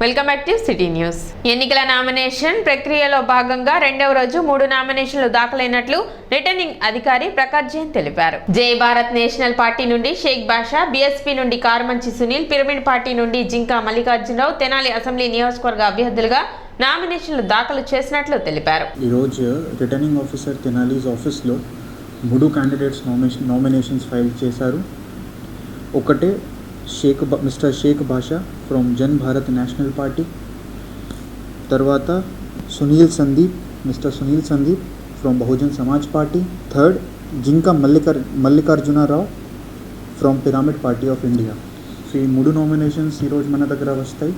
Welcome back to city news. ఎన్నికల nomination ప్రక్రియలో భాగంగా రెండవ రోజు 3 నామినేషన్లు దాఖలైనట్లు రిటర్నింగ్ అధికారి ప్రకాష్ జైన్ తెలిపారు. జై భారత్ నేషనల్ పార్టీ నుండి షేక్ బాషా, బీఎస్పీ నుండి కారుమంచి సునీల్, పిరమిడ్ పార్టీ నుండి జింకా మల్లికార్జునరావు తెనాలి అసెంబ్లీ నియోజకవర్గ అభ్యర్థులుగా నామినేషన్లు దాఖలు చేసినట్లు తెలిపారు. ఈ రోజు రిటర్నింగ్ ఆఫీసర్ తెనాలీస్ ఆఫీస్లో 3 క్యాండిడేట్స్ నామినేషన్స్ ఫైల్ చేశారు. ఒకటే mister Shaik Basha from Jan Bharat national party, తర్వాత mister Sunil Sandeep from Bahujan Samaj party, third Jinka Mallikarjunarao from pyramid party of India. So ఈ 3 నామినేషన్స్ ఈరోజు మన దగ్గర వస్తాయి.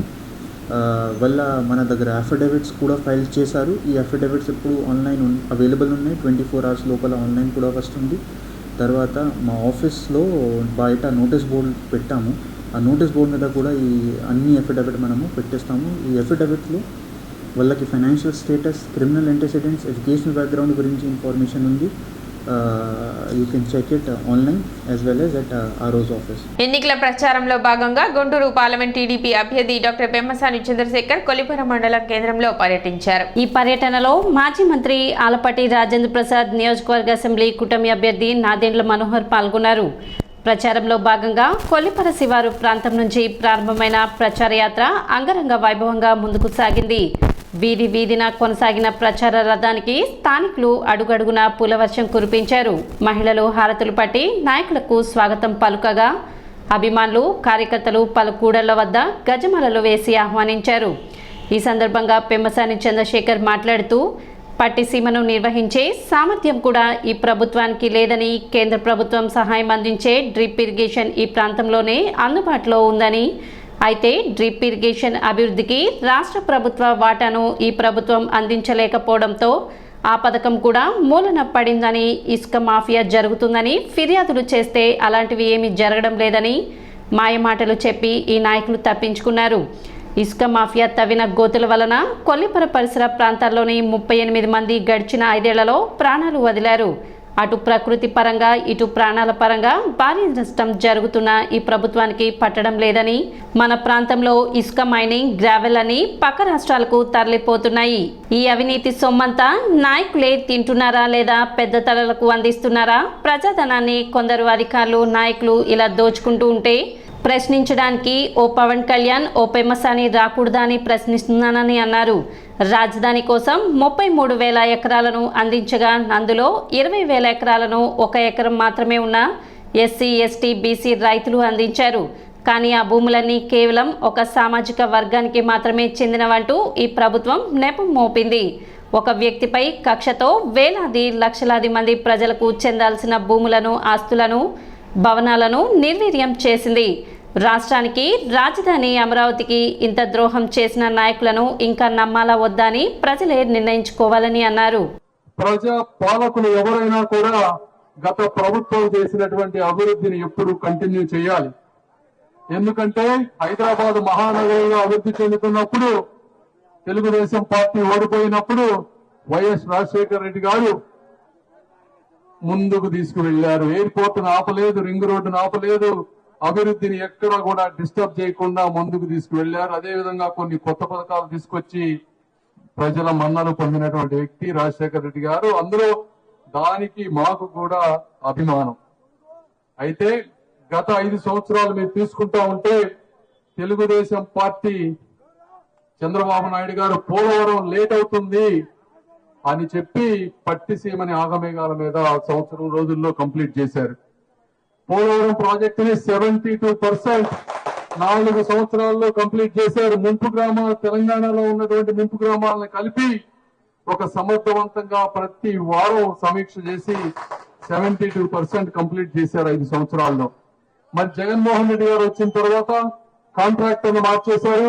వల్ల మన దగ్గర అఫిడవిట్స్ కూడా ఫైల్ చేశారు. ఈ అఫిడవిట్స్ ఇప్పుడు ఆన్లైన్ అవైలబుల్ ఉన్నాయి. 24 hours లోపల ఆన్లైన్ కూడా వస్తుంది. తర్వాత మా ఆఫీస్లో బయట నోటీస్ బోర్డు పెట్టాము. ఆ నోటీస్ బోర్డు మీద కూడా ఈ అన్ని అఫిడవిట్ మనము పెట్టేస్తాము. ఈ అఫిడవిట్లో వాళ్ళకి financial status, criminal antecedents, educational background గురించి ఇన్ఫర్మేషన్ ఉంది. You can check it online as well as at ROs office. ఎన్నికల ప్రచారంలో భాగంగా గుంటూరు పార్లమెంట్ టీడీపీ అభ్యర్థి డాక్టర్ పెమ్మసాని చంద్రశేఖర్ కొలిపురం మండలం కేంద్రంలో పర్యటించారు. ఈ పర్యటనలో మాజీ మంత్రి ఆలపాటి రాజేంద్ర ప్రసాద్, నియోజకవర్గ అసెంబ్లీ కూటమి అభ్యర్థి నాదెండ్ల మనోహర్ పాల్గొన్నారు. ప్రచారంలో భాగంగా కొల్లిపర శివారు ప్రాంతం నుంచి ప్రారంభమైన ప్రచార యాత్ర అంగరంగ వైభవంగా ముందుకు సాగింది. వీధి వీధిన కొనసాగిన ప్రచార రథానికి స్థానికులు అడుగడుగున పూలవర్షం కురిపించారు. మహిళలు హారతులు పట్టి నాయకులకు స్వాగతం పలుకగా అభిమానులు, కార్యకర్తలు పలు కూడళ్ల వద్ద గజమాలలు వేసి ఆహ్వానించారు. ఈ సందర్భంగా పెమ్మసాని చంద్రశేఖర్ మాట్లాడుతూ పట్టిసీమను నిర్వహించే సామర్థ్యం కూడా ఈ ప్రభుత్వానికి లేదని, కేంద్ర ప్రభుత్వం సహాయం అందించే డ్రిప్ ఇరిగేషన్ ఈ ప్రాంతంలోనే అందుబాటులో ఉందని, అయితే డ్రిప్ ఇరిగేషన్ అభివృద్ధికి రాష్ట్ర ప్రభుత్వ వాటాను ఈ ప్రభుత్వం అందించలేకపోవడంతో ఆ పథకం కూడా మూలన పడిందని, ఇసుక మాఫియా జరుగుతుందని ఫిర్యాదులు చేస్తే అలాంటివి ఏమీ జరగడం లేదని మాయమాటలు చెప్పి ఈ నాయకులు తప్పించుకున్నారు. ఇసుక మాఫియా తవ్విన గోతుల వలన కొల్లిపర పరిసర ప్రాంతాల్లోని 38 మంది గడిచిన 5 ఏళ్లలో ప్రాణాలు వదిలారు. అటు ప్రకృతి పరంగా, ఇటు ప్రాణాల పరంగా భారీ నష్టం జరుగుతున్న ఈ ప్రభుత్వానికి పట్టడం లేదని, మన ప్రాంతంలో ఇసుక మైనింగ్, గ్రావెల్ అని పక్క రాష్ట్రాలకు తరలిపోతున్నాయి. ఈ అవినీతి సొమ్మంతా నాయకులే తింటున్నారా లేదా పెద్ద తలలకు అందిస్తున్నారా? ప్రజాధనాన్ని కొందరు అధికారులు, నాయకులు ఇలా దోచుకుంటూ ఉంటే ప్రశ్నించడానికి ఓ పవన్ కళ్యాణ్, ఓ పెమ్మసాని రాకూడదా అని ప్రశ్నిస్తున్నానని అన్నారు. రాజధాని కోసం 33,000 ఎకరాలను అందించగా అందులో 20,000 ఎకరాలను 1 ఎకరం మాత్రమే ఉన్న ఎస్సీ, ఎస్టీ, బీసీ రైతులు అందించారు. కానీ ఆ భూములన్నీ కేవలం ఒక సామాజిక వర్గానికి మాత్రమే చెందినవంటూ ఈ ప్రభుత్వం నెపం మోపింది. ఒక వ్యక్తిపై కక్షతో వేలాది, లక్షలాది మంది ప్రజలకు చెందాల్సిన భూములను, ఆస్తులను, భవనాలను నిర్వీర్యం చేసింది. రాష్ట్రానికి రాజధాని అమరావతికి ఇంత ద్రోహం చేసిన నాయకులను ఇంకా నమ్మాలా వద్దా అని ప్రజలే నిర్ణయించుకోవాలని అన్నారు. ప్రజా పాలకులు ఎవరైనా కూడా గత ప్రభుత్వం చేసినటువంటి అభివృద్ధిని ఎప్పుడు కంటిన్యూ చేయాలి. ఎందుకంటే హైదరాబాద్ మహానగరంగా అభివృద్ధి చెందుతున్నప్పుడు, తెలుగుదేశం పార్టీ ఓడిపోయినప్పుడు వైఎస్ రాజశేఖర రెడ్డి గారు ముందుకు తీసుకువెళ్లారు. ఎయిర్పోర్ట్ ను ఆపలేదు, రింగ్ రోడ్డును ఆపలేదు, అభివృద్ధిని ఎక్కడ కూడా డిస్టర్బ్ చేయకుండా ముందుకు తీసుకువెళ్లారు. అదేవిధంగా కొన్ని కొత్త పథకాలు తీసుకొచ్చి ప్రజల మన్నలు పొందినటువంటి వ్యక్తి రాజశేఖర రెడ్డి గారు. అందులో దానికి మాకు కూడా అభిమానం. అయితే గత 5 సంవత్సరాలు మీరు తీసుకుంటా ఉంటే తెలుగుదేశం పార్టీ, చంద్రబాబు నాయుడు గారు పోలవరం లేట్ అవుతుంది అని చెప్పి పట్టిసీమని ఆగమేఘాల మీద సంవత్సరం రోజుల్లో కంప్లీట్ చేశారు. పోలవరం ప్రాజెక్టుని 72% 4 సంవత్సరాల్లో కంప్లీట్ చేశారు. ముంపు గ్రామాలు, తెలంగాణలో ఉన్నటువంటి ముంపు గ్రామాలను కలిపి ఒక సమర్థవంతంగా ప్రతి వారం సమీక్ష చేసి 72% కంప్లీట్ చేశారు 5 సంవత్సరాల్లో. మరి జగన్మోహన్ రెడ్డి గారు వచ్చిన తర్వాత కాంట్రాక్టర్ను మార్చేశారు,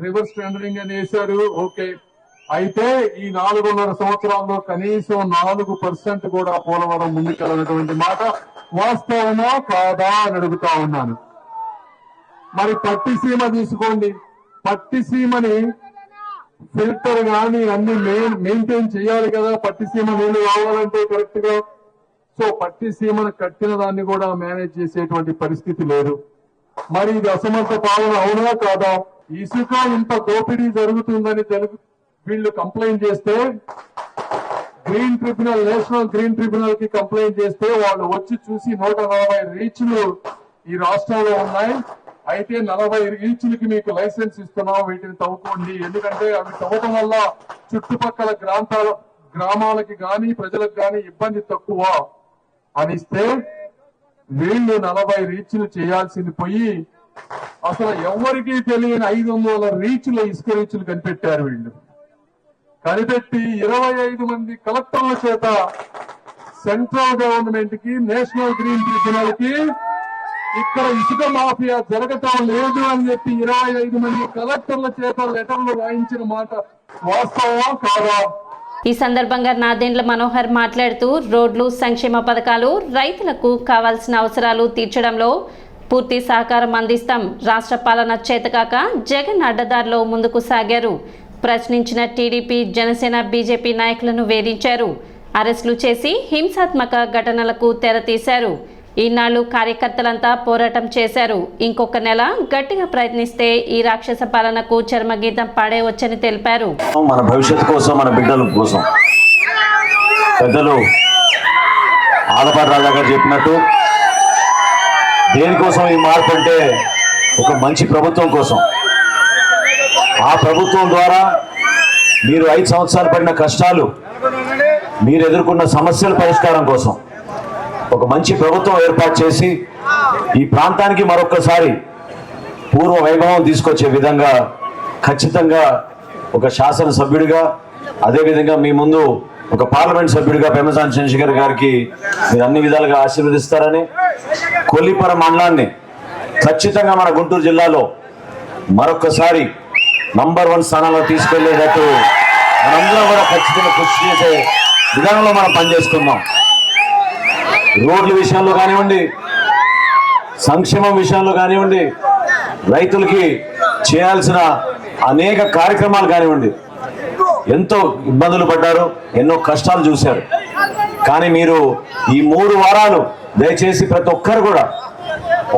రివర్స్ టెండరింగ్ అని వేశారు. ఓకే, అయితే ఈ 4.5 సంవత్సరాల్లో కనీసం 4% కూడా పోలవరం ముందుకెళ్ళినటువంటి మాట వాస్తవమా కాదా అని అడుగుతా ఉన్నాను. మరి పట్టిసీమ తీసుకోండి, పట్టిసీమని ఫిల్టర్ గాని అన్ని మెయింటైన్ చేయాలి కదా, పట్టిసీమ నీళ్లు కావాలంటే కరెక్ట్ గా. సో పట్టిసీమను కట్టిన దాన్ని కూడా మేనేజ్ చేసేటువంటి పరిస్థితి లేదు. మరి ఇది అసమర్థ పాలన అవునా కాదా? ఇసుక ఇంత దోపిడీ జరుగుతుందని వీళ్ళు కంప్లైంట్ చేస్తే నేషనల్ గ్రీన్ ట్రిబ్యునల్ కి కంప్లైంట్ చేస్తే వాళ్ళు వచ్చి చూసి 140 రీచ్లు ఈ రాష్ట్రంలో ఉన్నాయి. అయితే 40 రీచ్లకి మీకు లైసెన్స్ ఇస్తున్నాం, వీటిని తవ్వుకోండి. ఎందుకంటే అవి తవ్వటం వల్ల చుట్టుపక్కల గ్రామాలకి గాని ప్రజలకు గాని ఇబ్బంది తక్కువ అని ఇస్తే వీళ్ళు 40 రీచ్లు చేయాల్సింది పోయి అసలు ఎవరికీ తెలియని 500 రీచ్ల ఇసుక రీచ్లు కనిపెట్టారు. వీళ్ళు కనిపెట్టి 25 మంది కలెక్టర్ల చేత సెంట్రల్ గవర్నమెంట్ కి, నేషనల్ గ్రీన్ ట్రిబ్యునల్ కి ఇక్కడ ఇసుక మాఫియా జరగటం లేదు అని చెప్పి 25 మంది కలెక్టర్ల చేత లెటర్లు రాయించిన మాట వాస్తవమా కాదా? ఈ సందర్భంగా నాదెండ్ల మనోహర్ మాట్లాడుతూ రోడ్లు, సంక్షేమ పథకాలు, రైతులకు కావాల్సిన అవసరాలు తీర్చడంలో పూర్తి సహకారం అందిస్తాం. రాష్ట్ర పాలన చేతకాక జగన్ అడ్డదారిలో ముందుకు సాగారు. ప్రశ్నించిన టీడీపీ, జనసేన, బీజేపీ నాయకులను వేధించారు. అరెస్టులు చేసి హింసాత్మక ఘటనలకు తెరతీశారు. ఈనాళ్లు కార్యకర్తలంతా పోరాటం చేశారు. ఇంకొక నెల గట్టిగా ప్రయత్నిస్తే ఈ రాక్షస పాలనకు చర్మగీతం పాడేయవచ్చని తెలిపారు. మన భవిష్యత్తు కోసం, మన బిడ్డల కోసం పెద్దలు ఆలపాటి రాజా గారు చెప్పినట్టు దేనికోసం ఈ మార్పు అంటే ఒక మంచి ప్రభుత్వం కోసం. ఆ ప్రభుత్వం ద్వారా మీరు 5 సంవత్సరాలు పడిన కష్టాలు, మీరు ఎదుర్కొన్న సమస్యల పరిష్కారం కోసం ఒక మంచి ప్రభుత్వం ఏర్పాటు చేసి ఈ ప్రాంతానికి మరొక్కసారి పూర్వ వైభవం తీసుకొచ్చే విధంగా ఖచ్చితంగా ఒక శాసనసభ్యుడిగా, అదేవిధంగా మీ ముందు ఒక పార్లమెంట్ సభ్యుడిగా పెమ్మసాని చంద్రశేఖర్ గారికి మీరు అన్ని విధాలుగా ఆశీర్వదిస్తారని, కొల్లిపర మండలాన్ని ఖచ్చితంగా మన గుంటూరు జిల్లాలో మరొక్కసారి నంబర్ 1 స్థానంలో తీసుకెళ్లేటట్టు మనందరం కూడా ఖచ్చితంగా కృషి చేసే విధానంలో మనం పనిచేసుకుందాం. రోడ్ల విషయంలో కానివ్వండి, సంక్షేమం విషయంలో కానివ్వండి, రైతులకి చేయాల్సిన అనేక కార్యక్రమాలు కానివ్వండి, ఎంతో ఇబ్బందులు పడ్డారు, ఎన్నో కష్టాలు చూశారు. కానీ మీరు ఈ 3 వారాలు దయచేసి ప్రతి ఒక్కరు కూడా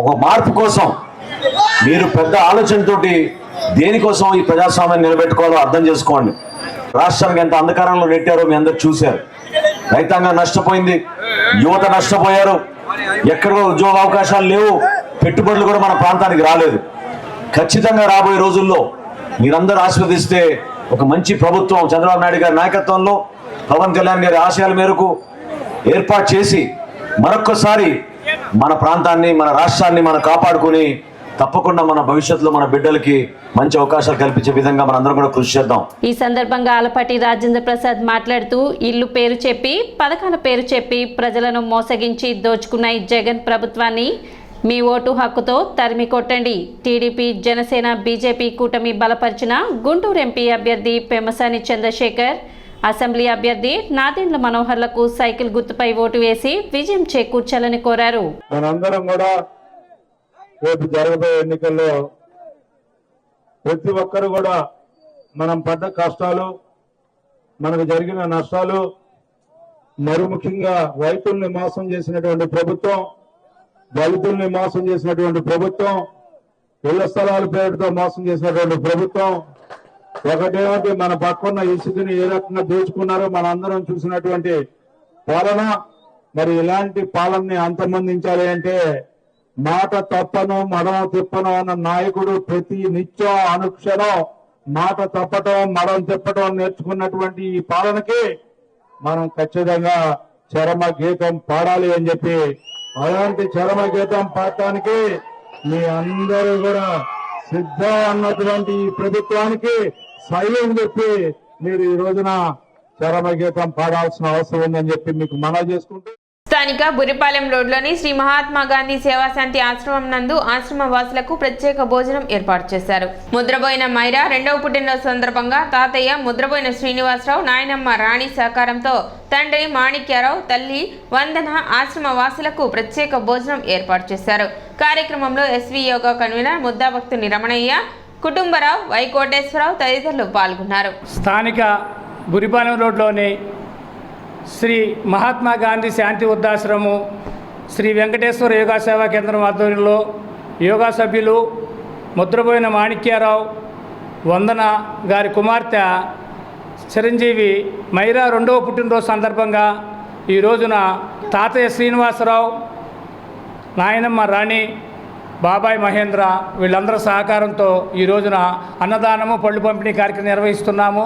ఒక మార్పు కోసం మీరు పెద్ద ఆలోచనతోటి దేనికోసం ఈ ప్రజాస్వామ్యాన్ని నిలబెట్టుకోవాలో అర్థం చేసుకోండి. రాష్ట్రానికి ఎంత అంధకారంలో నెట్టారో మీ అందరు చూశారు. రైతాంగం నష్టపోయింది, యువత నష్టపోయారు, ఎక్కడో ఉద్యోగ అవకాశాలు లేవు, పెట్టుబడులు కూడా మన ప్రాంతానికి రాలేదు. ఖచ్చితంగా రాబోయే రోజుల్లో మీరందరూ ఆశీర్వదిస్తే ఒక మంచి ప్రభుత్వం చంద్రబాబు నాయుడు గారి నాయకత్వంలో, పవన్ కళ్యాణ్ గారి ఆశయాల మేరకు ఏర్పాటు చేసి మరొక్కసారి మన ప్రాంతాన్ని, మన రాష్ట్రాన్ని మనం కాపాడుకుని తప్పకుండా మన భవిష్యత్తులో మన బిడ్డలకి మంచి అవకాశాలు కల్పించే విధంగా మనందరం కూడా కృషి చేద్దాం. ఈ సందర్భంగా ఆలపాటి రాజేంద్ర ప్రసాద్ మాట్లాడుతూ ఇల్లు పేరు చెప్పి, పథకాల పేరు చెప్పి ప్రజలను మోసగించి దోచుకున్న ఈ జగన్ ప్రభుత్వాన్ని మీ ఓటు హక్కుతో తరిమి కొట్టండి. టీడీపీ, జనసేన, బీజేపీ కూటమి బలపరిచిన గుంటూరు ఎంపీ అభ్యర్థి పెమ్మసాని చంద్రశేఖర్, అసెంబ్లీ అభ్యర్థి నాదెండ్ల మనోహర్లకు సైకిల్ గుర్తుపై ఓటు వేసి విజయం చేకూర్చాలని కోరారు. మనందరం కూడా రేపు జరగబోయే ఎన్నికల్లో ప్రతి ఒక్కరు కూడా మనం పడ్డ కష్టాలు, మనకు జరిగిన నష్టాలు, మరి ముఖ్యంగా రైతుల్ని మోసం చేసినటువంటి ప్రభుత్వం, దళితుల్ని మోసం చేసినటువంటి ప్రభుత్వం, ఇళ్ల స్థలాల పేరుతో మోసం చేసినటువంటి ప్రభుత్వం, ఒకటేమిటి మన పక్కన్న ఇసుకని ఏ రకంగా దోచుకున్నారో మనందరం చూసినటువంటి పాలన. మరి ఇలాంటి పాలనని అంతమొందించాలి అంటే మాట తప్పను మడమ తిప్పను అన్న నాయకుడు ప్రతి నిత్యం అనుక్షణం మాట తప్పటం మడమ తిప్పటం నేర్చుకున్నటువంటి ఈ పాలనకి మనం ఖచ్చితంగా చరమ గీతం పాడాలి అని చెప్పి, అలాంటి చరమ గీతం పాడటానికి మీ అందరూ కూడా సిద్ధం అన్నటువంటి ఈ ప్రభుత్వానికి సైలెంట్ చెప్పి మీరు ఈ రోజున చరమ గీతం పాడాల్సిన అవసరం ఉందని చెప్పి మీకు మనవి చేసుకుంటూ, స్థానిక బురిపాలెం రోడ్లోని శ్రీ మహాత్మా గాంధీ సేవాశాంతి ఆశ్రమం నందు ఆశ్రమ వాసులకు ప్రత్యేక భోజనం ఏర్పాటు చేశారు. ముద్రబోయిన మైరా 2వ పుట్టినరోజు సందర్భంగా తాతయ్య ముద్రబోయిన శ్రీనివాసరావు, నాయనమ్మ రాణి సహకారంతో తండ్రి మాణిక్యారావు, తల్లి వందన ఆశ్రమ వాసులకు ప్రత్యేక భోజనం ఏర్పాటు చేశారు. కార్యక్రమంలో ఎస్వి యోగా కన్వీనర్ ముద్దాభక్తుని రమణయ్య, కుటుంబరావు, వైకోటేశ్వరరావు తదితరులు పాల్గొన్నారు. స్థానిక బురిపాలెం రోడ్లోని శ్రీ మహాత్మా గాంధీ శాంతి వృద్ధాశ్రమం, శ్రీ వెంకటేశ్వర యోగా సేవా కేంద్రం ఆధ్వర్యంలో యోగా సభ్యులు, ముద్రబోయిన మాణిక్యారావు వందన గారి కుమార్తె చిరంజీవి మైరా 2వ పుట్టినరోజు సందర్భంగా ఈ రోజున తాతయ్య శ్రీనివాసరావు, నాయనమ్మ రాణి, బాబాయ్ మహేంద్ర వీళ్ళందరూ సహకారంతో ఈ రోజున అన్నదానము, పళ్ళు పంపిణీ కార్యక్రమం నిర్వహిస్తున్నాము.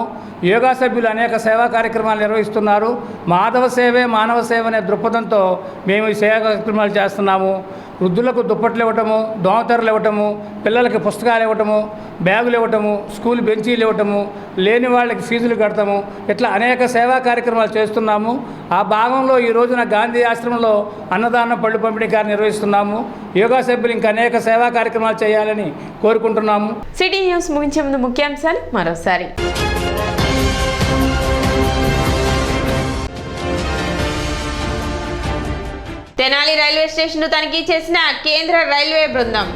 యోగా సభ్యులు అనేక సేవా కార్యక్రమాలు నిర్వహిస్తున్నారు. మాధవ సేవే మానవ సేవ అనే దృక్పథంతో మేము ఈ సేవా కార్యక్రమాలు చేస్తున్నాము. వృద్ధులకు దుప్పట్లు ఇవ్వటము, దోమతెరలు ఇవ్వటము, పిల్లలకి పుస్తకాలు ఇవ్వటము, బ్యాగులు ఇవ్వటము, స్కూల్ బెంచీలు ఇవ్వటము, లేని వాళ్ళకి ఫీజులు కడతాము, ఇట్లా అనేక సేవా కార్యక్రమాలు చేస్తున్నాము. ఆ భాగంలో ఈ రోజున గాంధీ ఆశ్రమంలో అన్నదానం, పళ్ళు పంపిణీ కార్యక్రమం నిర్వహిస్తున్నాము. యోగా సభ్యులు ఇంకా అనేక సేవా కార్యక్రమాలు చేయాలని కోరుకుంటున్నాము. సిటీ న్యూస్ ముగించే ముందు ముఖ్యాంశాలు మరోసారి. తెనాలి రైల్వే స్టేషన్ను తనిఖీ చేసిన కేంద్ర రైల్వే బృందం.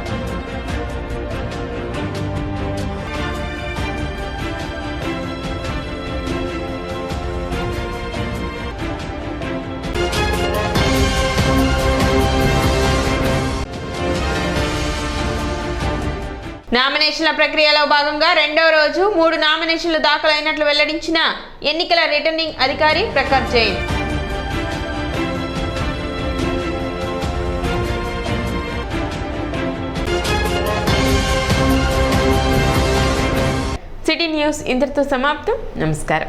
నామినేషన్ల ప్రక్రియలో భాగంగా 2వ రోజు 3 నామినేషన్లు దాఖలైనట్లు వెల్లడించిన ఎన్నికల రిటర్నింగ్ అధికారి ప్రకాష్ జైన్. సిటీ న్యూస్ ఇంతటితో సమాప్తం. నమస్కారం.